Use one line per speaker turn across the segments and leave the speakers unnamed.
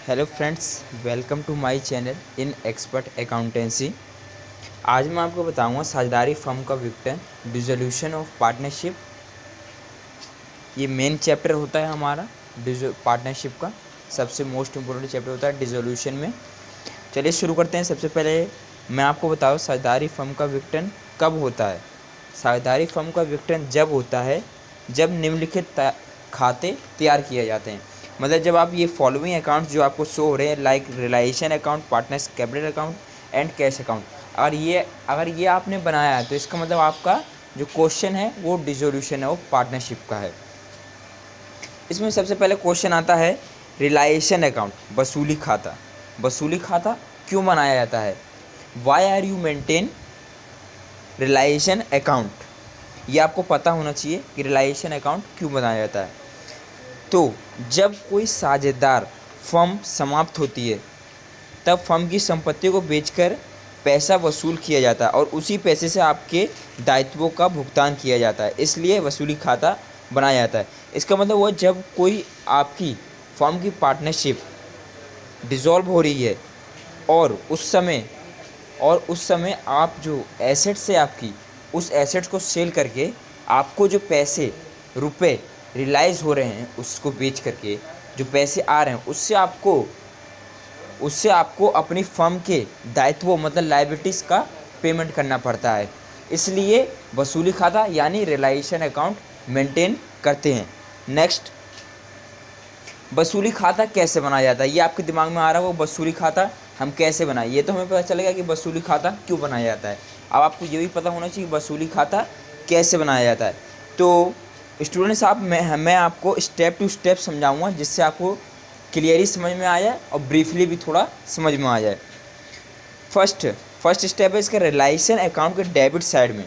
Hello friends, welcome to my channel in expert accountancy. आज मैं आपको बताऊंगा साझेदारी फर्म का विघटन, डिसोल्यूशन ऑफ पार्टनरशिप। ये मेन चैप्टर होता है हमारा पार्टनरशिप का। सबसे मोस्ट इम्पोर्टेंट चैप्टर होता है डिसोल्यूशन में। चलिए शुरू करते हैं। सबसे पहले मैं आपको बताऊँ साझेदारी फर्म का विघटन कब होता है। साझेदारी फर्म का विघटन जब होता है जब निम्नलिखित खाते तैयार किए जाते हैं। मतलब जब आप ये फॉलोइंग अकाउंट जो आपको शो हो रहे हैं, like realisation account, partners capital account and cash account, अगर ये आपने बनाया है तो इसका मतलब आपका जो क्वेश्चन है वो डिसोल्यूशन ऑफ पार्टनरशिप का है। इसमें सबसे पहले क्वेश्चन आता है रिलायेशन अकाउंट, वसूली खाता। वसूली खाता क्यों बनाया जाता है? Why are you maintain realisation account? ये आपको पता होना चाहिए कि रिलायेशन अकाउंट क्यों बनाया जाता है। तो जब कोई साझेदार फर्म समाप्त होती है तब फर्म की संपत्ति को बेचकर पैसा वसूल किया जाता है और उसी पैसे से आपके दायित्वों का भुगतान किया जाता है, इसलिए वसूली खाता बनाया जाता है। इसका मतलब वो जब कोई आपकी फर्म की पार्टनरशिप डिसॉल्व हो रही है और उस समय आप जो एसेट्स है आपकी, उस एसेट्स को सेल करके आपको जो पैसे रुपए रिलाइज़ हो रहे हैं, उसको बेच करके जो पैसे आ रहे हैं उससे आपको अपनी फर्म के दायित्वों मतलब लायबिलिटीज़ का पेमेंट करना पड़ता है। इसलिए वसूली खाता यानी रिलायेशन अकाउंट मेंटेन करते हैं। नेक्स्ट, वसूली खाता कैसे बनाया जाता है? ये आपके दिमाग में आ रहा है, वो वसूली खाता हम कैसे बनाएं। ये तो हमें पता चलेगा कि वसूली खाता क्यों बनाया जाता है। अब आपको ये भी पता होना चाहिए वसूली खाता कैसे बनाया जाता है। तो स्टूडेंट्स मैं आपको स्टेप टू स्टेप समझाऊंगा जिससे आपको क्लियरली समझ में आ जाए और ब्रीफली भी थोड़ा समझ में आ जाए। फर्स्ट स्टेप है इसका रिलायेशन अकाउंट के डेबिट साइड में।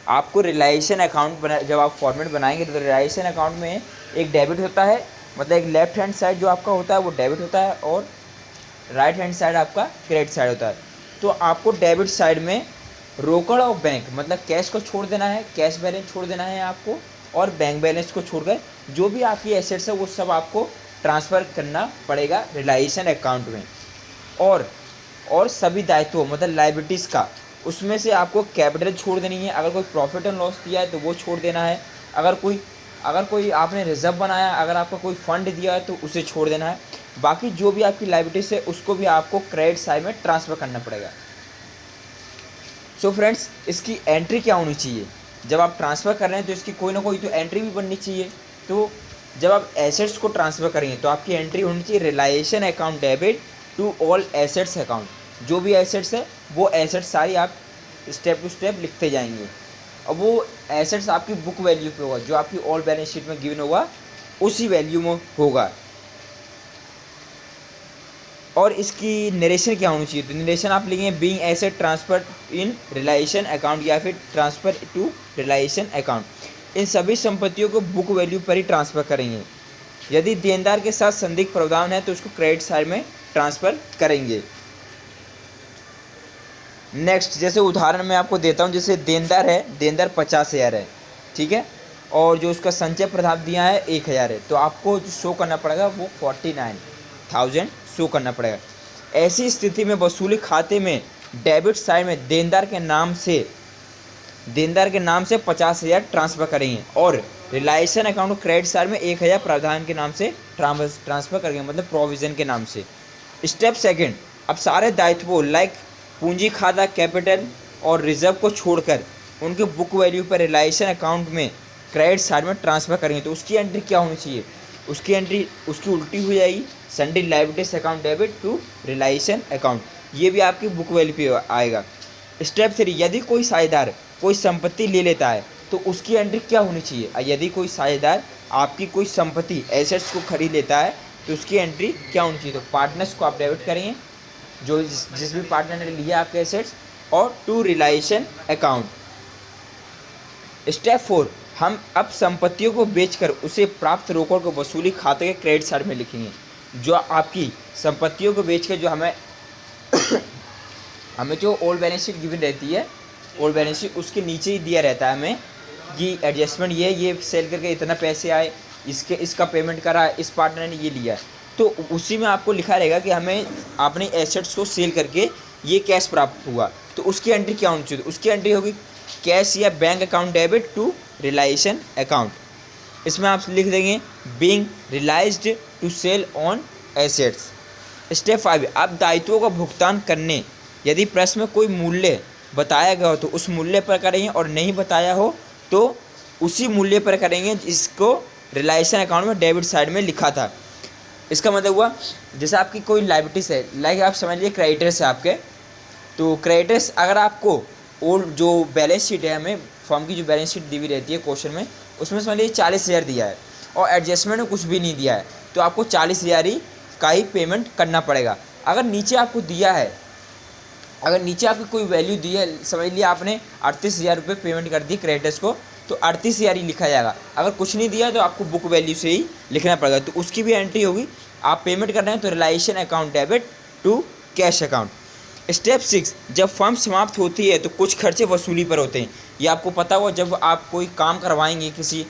आपको रिलायेशन अकाउंट जब आप फॉर्मेट बनाएंगे तो रिलायेशन अकाउंट में एक डेबिट होता है, मतलब एक लेफ्ट हैंड साइड जो आपका होता है वो डेबिट होता है और राइट हैंड साइड आपका क्रेडिट साइड होता है। तो आपको डेबिट साइड में रोकड़ और बैंक मतलब कैश को छोड़ देना है, कैश बैलेंस छोड़ देना है आपको, और बैंक बैलेंस को छोड़कर जो भी आपकी एसेट्स है वो सब आपको ट्रांसफ़र करना पड़ेगा रिलायेशन अकाउंट में। और सभी दायित्व मतलब लायबिलिटीज़ का, उसमें से आपको कैपिटल छोड़ देनी है। अगर कोई प्रॉफिट एंड लॉस दिया है तो वो छोड़ देना है। अगर कोई आपने रिजर्व बनाया, अगर आपका कोई फंड दिया है तो उसे छोड़ देना है। बाकी जो भी आपकी लायबिलिटीज़ है उसको भी आपको क्रेडिट साइड में ट्रांसफ़र करना पड़ेगा। सो फ्रेंड्स, इसकी एंट्री क्या होनी चाहिए? जब आप ट्रांसफ़र कर रहे हैं तो इसकी कोई ना कोई तो एंट्री भी बननी चाहिए। तो जब आप एसेट्स को ट्रांसफ़र करेंगे तो आपकी एंट्री होनी चाहिए realisation account debit to all assets account. जो भी एसेट्स है वो एसेट्स सारी आप स्टेप टू स्टेप लिखते जाएंगे और वो एसेट्स आपकी बुक वैल्यू पे होगा, जो आपकी ऑल बैलेंस शीट में गिवन होगा उसी वैल्यू में होगा। और इसकी नरेशन क्या होनी चाहिए? तो नरेशन आप लिखेंगे being asset transfer in realisation account या फिर ट्रांसफ़र टू रिलायेशन अकाउंट। इन सभी संपत्तियों को बुक वैल्यू पर ही ट्रांसफ़र करेंगे। यदि देनदार के साथ संदिग्ध प्रावधान है तो उसको क्रेडिट साइड में ट्रांसफ़र करेंगे। नेक्स्ट, जैसे उदाहरण मैं आपको देता हूँ, जैसे देनदार 50,000 है, ठीक है, और जो उसका संचय प्रदान दिया है 1,000 है, तो आपको जो शो करना पड़ेगा वो 49,000 शो करना पड़ेगा। ऐसी स्थिति में वसूली खाते में डेबिट साइड में देनदार के नाम से 50,000 ट्रांसफ़र करेंगे और रिलायेशन अकाउंट को क्रेडिट साइड में 1,000 प्रावधान के नाम से ट्रांसफ़र करेंगे, मतलब प्रोविज़न के नाम से। स्टेप सेकंड, अब सारे दायित्वों लाइक पूंजी खाता, कैपिटल और रिजर्व को छोड़कर उनके बुक वैल्यू पर रिलायेशन अकाउंट में क्रेडिट साइड में ट्रांसफ़र करेंगे। तो उसकी एंट्री क्या होनी चाहिए? उसकी एंट्री उसकी उल्टी हो जाएगी, sundry liabilities account debit to realisation account. ये भी आपकी बुक वैल्यू पे आएगा। स्टेप 3, यदि कोई साझेदार कोई संपत्ति ले लेता है तो उसकी एंट्री क्या होनी चाहिए? यदि कोई साझेदार आपकी कोई संपत्ति एसेट्स को खरीद लेता है तो उसकी एंट्री क्या होनी चाहिए? तो पार्टनर्स को आप डेबिट करेंगे, जो जिस भी पार्टनर ने लिया आपके एसेट्स, और टू रिलायेशन अकाउंट। स्टेप 4, हम अब संपत्तियों को बेचकर उसे प्राप्त रोकड़ को वसूली खाते के क्रेडिट साइड में लिखेंगे। जो आपकी संपत्तियों को बेचकर जो हमें जो ओल्ड बैलेंस शीट गिवन रहती है, ओल्ड बैलेंस शीट उसके नीचे ही दिया रहता है हमें कि एडजस्टमेंट ये सेल करके इतना पैसे आए, इसका पेमेंट करा, इस पार्टनर ने ये लिया है। तो उसी में आपको लिखा रहेगा कि हमें अपने एसेट्स को सेल करके ये कैश प्राप्त हुआ, तो उसकी एंट्री क्या होनी चाहिए? उसकी एंट्री होगी कैश या bank account debit to realisation account. इसमें आप लिख देंगे being realised to sale on assets. Step 5, अब दायित्वों का भुगतान करने, यदि प्रश्न में कोई मूल्य बताया गया हो तो उस मूल्य पर करेंगे, और नहीं बताया हो तो उसी मूल्य पर करेंगे जिसको रिलाइजेशन अकाउंट में डेबिट साइड में लिखा था। इसका मतलब हुआ जैसे आपकी कोई लायबिलिटीज है, लाइक आप समझ लीजिए क्रेडिटर्स है आपके, तो क्रेडिटर्स अगर आपको ओल्ड जो बैलेंस शीट है, हमें फॉर्म की जो बैलेंस शीट दी हुई रहती है क्वेश्चन में, उसमें समझ लीजिए 40,000 दिया है और एडजस्टमेंट में कुछ भी नहीं दिया है, तो आपको 40,000 ही का ही पेमेंट करना पड़ेगा। अगर नीचे आपको दिया है, अगर नीचे आपकी कोई वैल्यू दी है, समझ लिया आपने 38,000 रुपये पेमेंट कर दी क्रेडिटर्स को, तो 38,000 ही लिखा जाएगा। अगर कुछ नहीं दिया तो आपको बुक वैल्यू से ही लिखना पड़ेगा, तो उसकी भी एंट्री होगी। आप पेमेंट कर रहे हैं तो realisation account debit to cash account. Step 6, जब फर्म समाप्त होती है तो कुछ खर्चे वसूली पर होते हैं। ये आपको पता होगा, जब आप कोई काम करवाएंगे किसी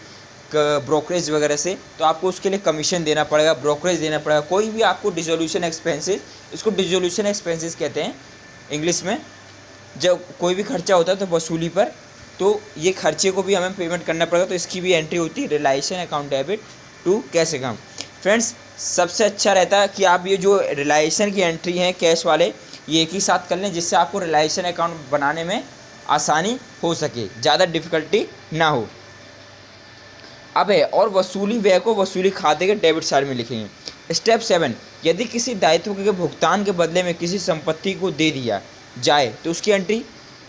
ब्रोकरेज वगैरह से, तो आपको उसके लिए कमीशन देना पड़ेगा, ब्रोकरेज देना पड़ेगा, कोई भी आपको डिसोल्यूशन एक्सपेंसेस, इसको डिसोल्यूशन एक्सपेंसेस कहते हैं इंग्लिश में। जब कोई भी खर्चा होता है तो वसूली पर, तो ये खर्चे को भी हमें पेमेंट करना पड़ेगा, तो इसकी भी एंट्री होती है realisation account debit to cash account. Friends, सबसे अच्छा रहता है कि आप ये जो रिलाइजेशन की एंट्री है कैश वाले, ये एक ही साथ कर लें, जिससे आपको रिलाइजेशन अकाउंट बनाने में आसानी हो सके, ज़्यादा डिफिकल्टी ना हो। अब है और वसूली व्यय को वसूली खाते के डेबिट साइड में लिखेंगे। स्टेप 7, यदि किसी दायित्व के भुगतान के बदले में किसी संपत्ति को दे दिया जाए तो उसकी एंट्री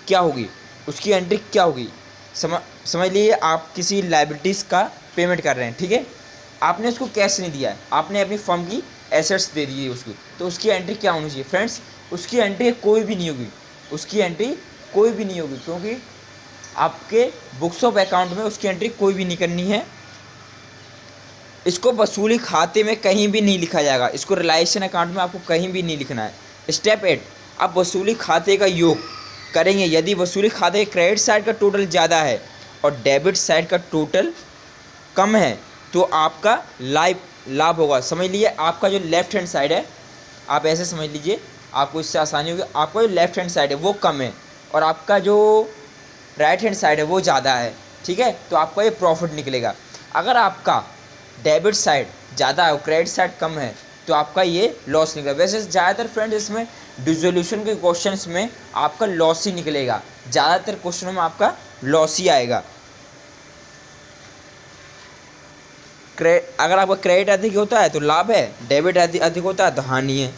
क्या होगी? उसकी एंट्री क्या होगी? समझ लीजिए आप किसी लायबिलिटीज़ का पेमेंट कर रहे हैं, ठीक है, आपने उसको कैश नहीं दिया है, आपने अपनी फर्म की एसेट्स दे दी है उसकी, तो उसकी एंट्री क्या होनी चाहिए? फ्रेंड्स, उसकी एंट्री कोई भी नहीं होगी, उसकी एंट्री कोई भी नहीं होगी, क्योंकि आपके बुक्स ऑफ अकाउंट में उसकी एंट्री कोई भी नहीं करनी है। इसको वसूली खाते में कहीं भी नहीं लिखा जाएगा, इसको रिलाइजेशन अकाउंट में आपको कहीं भी नहीं लिखना है। स्टेप 8, अब वसूली खाते का योग करेंगे। यदि वसूली खाते के क्रेडिट साइड का टोटल ज़्यादा है और डेबिट साइड का टोटल कम है तो आपका लाभ होगा। समझ लीजिए आपका जो लेफ्ट हैंड साइड है, आप ऐसे समझ लीजिए, आपको इससे आसानी होगी, आपका जो लेफ्ट हैंड साइड है वो कम है और आपका जो राइट हैंड साइड है वो ज़्यादा है, ठीक है, तो आपका ये प्रॉफिट निकलेगा। अगर आपका डेबिट साइड ज़्यादा है और क्रेडिट साइड कम है तो आपका ये लॉस निकलेगा। वैसे ज़्यादातर फ्रेंड्स इसमें डिसोल्यूशन के क्वेश्चंस में आपका लॉस ही निकलेगा, ज़्यादातर क्वेश्चनों में आपका लॉस ही आएगा। अगर आपका क्रेडिट अधिक होता है तो लाभ है, डेबिट अधिक होता है तो हानि है।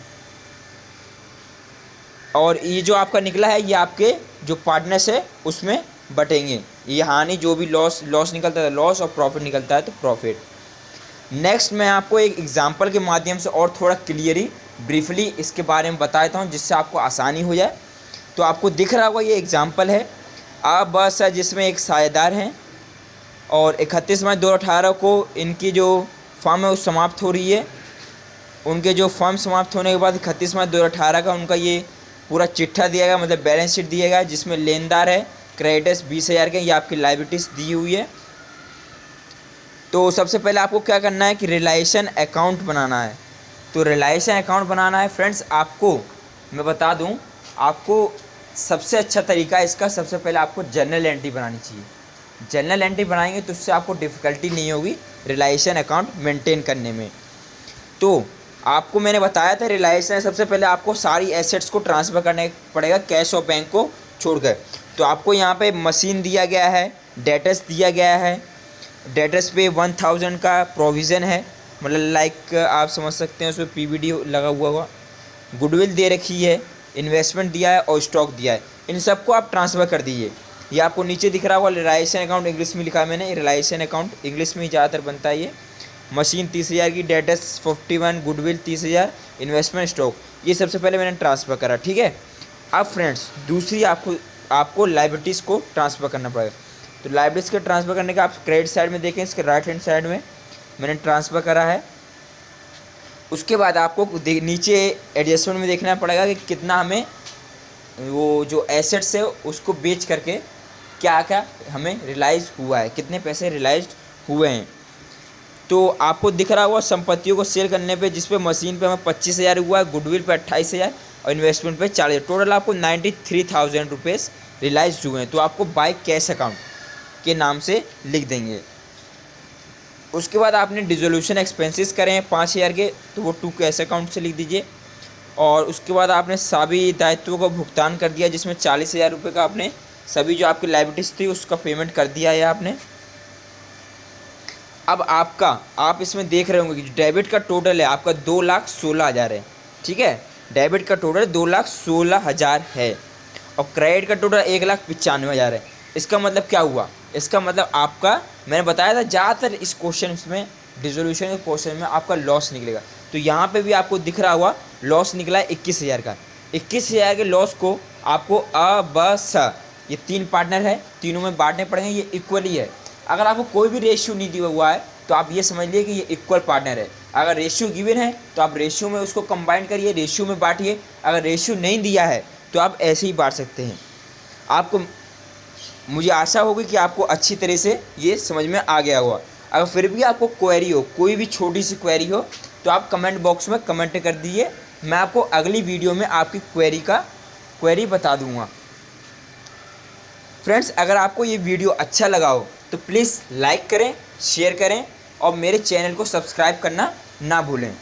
और ये जो आपका निकला है ये आपके जो पार्टनर्स है उसमें बटेंगे, ये हानि जो भी लॉस निकलता है लॉस और प्रॉफिट निकलता है तो प्रॉफिट। नेक्स्ट मैं आपको एक एग्जांपल के माध्यम से और थोड़ा क्लियरली ब्रीफली इसके बारे में बता देता हूँ जिससे आपको आसानी हो जाए। तो आपको दिख रहा होगा ये एग्जांपल है, आप बस है जिसमें एक साझेदार हैं और 31 मार्च 2018 को इनकी जो फर्म है वो समाप्त हो रही है। उनके जो फर्म समाप्त होने के बाद 31 मार्च 2018 का उनका ये पूरा चिट्ठा दिया गया, मतलब बैलेंस शीट दिया गया, जिसमें लेनदार है क्रेडिटर्स 20,000 के, ये आपकी लायबिलिटीज़ दी हुई है। तो सबसे पहले आपको क्या करना है कि रिलाइजेशन अकाउंट बनाना है। तो रिलाइजेशन अकाउंट बनाना है फ्रेंड्स, आपको मैं बता दूं, आपको सबसे अच्छा तरीका इसका, सबसे पहले आपको जर्नल एंट्री बनानी चाहिए। जर्नल एंट्री बनाएंगे तो उससे आपको डिफ़िकल्टी नहीं होगी रिलाइजेशन अकाउंट मेंटेन करने में। तो आपको मैंने बताया था रिलाइजेशन सबसे पहले आपको सारी एसेट्स को ट्रांसफ़र करने पड़ेगा कैश और बैंक को छोड़कर। तो आपको यहाँ पे मशीन दिया गया है, डेटर्स दिया गया है, डेटर्स पे 1000 का प्रोविज़न है, मतलब लाइक आप समझ सकते हैं उसमें पीवीडी लगा हुआ होगा, गुडविल दे रखी है, इन्वेस्टमेंट दिया है और स्टॉक दिया है। इन सबको आप ट्रांसफ़र कर दीजिए। ये आपको नीचे दिख रहा होगा रिलाइजेशन अकाउंट, इंग्लिश में लिखा है मैंने, रिलाइजेशन अकाउंट इंग्लिश में ही ज़्यादातर बनता है ये। मशीन 30,000 की, डेटर्स 51, गुडविल 30,000, इन्वेस्टमेंट स्टॉक, ये सबसे पहले मैंने ट्रांसफ़र करा, ठीक है। अब फ्रेंड्स दूसरी आपको लायबिलिटीज़ को ट्रांसफ़र करना पड़ेगा। तो लायबिलिटीज़ के ट्रांसफ़र करने का आप क्रेडिट साइड में देखें, इसके राइट हैंड साइड में मैंने ट्रांसफ़र करा है। उसके बाद आपको नीचे एडजस्टमेंट में देखना पड़ेगा कि कितना हमें वो जो एसेट्स है उसको बेच करके क्या क्या हमें रियलाइज़ हुआ है, कितने पैसे रियलाइज्ड हुए हैं। तो आपको दिख रहा होगा संपत्तियों को सेल करने पे, जिस पे मशीन पे हमें 25,000 हुआ है, गुडविल पे 28,000 और इन्वेस्टमेंट पे 40,000, टोटल आपको 93,000 रुपीज़ रियलाइज हुए हैं। तो आपको बाय कैश अकाउंट के नाम से लिख देंगे। उसके बाद आपने डिसोल्यूशन एक्सपेंसेस करें 5,000 के, तो वो टू कैश अकाउंट से लिख दीजिए। और उसके बाद आपने सभी दायित्वों का भुगतान कर दिया, जिसमें 40,000 रुपये का आपने सभी जो आपकी लायबिलिटीज़ थी उसका पेमेंट कर दिया है आपने। अब आप इसमें देख रहे होंगे कि डेबिट का टोटल है आपका 2,16,000 है, ठीक है। डेबिट का टोटल 2,16,000 है और क्रेडिट का टोटल 1,95,000 है। इसका मतलब क्या हुआ? इसका मतलब आपका, मैंने बताया था ज़्यादातर इस क्वेश्चन में, डिसोल्यूशन के क्वेश्चन में आपका लॉस निकलेगा। तो यहाँ पे भी आपको दिख रहा हुआ लॉस निकला है 21,000 का। 21,000 के लॉस को आपको अ ब स ये 3 पार्टनर है, तीनों में बांटने पड़ेंगे। ये इक्वली है। अगर आपको कोई भी रेशियो नहीं दिया हुआ है तो आप ये समझ लिए कि ये इक्वल पार्टनर है। अगर रेशियो गिवन है तो आप रेशियो में उसको कंबाइन करिए, रेशियो में बांटिए। अगर रेशियो नहीं दिया है तो आप ऐसे ही बांट सकते हैं। आपको, मुझे आशा होगी कि आपको अच्छी तरह से ये समझ में आ गया होगा। अगर फिर भी आपको क्वेरी हो, कोई भी छोटी सी क्वेरी हो, तो आप कमेंट बॉक्स में कमेंट कर दीजिए। मैं आपको अगली वीडियो में आपकी क्वेरी बता दूंगा। फ्रेंड्स, अगर आपको ये वीडियो अच्छा लगा हो तो प्लीज़ लाइक करें, शेयर करें और मेरे चैनल को सब्सक्राइब करना ना भूलें।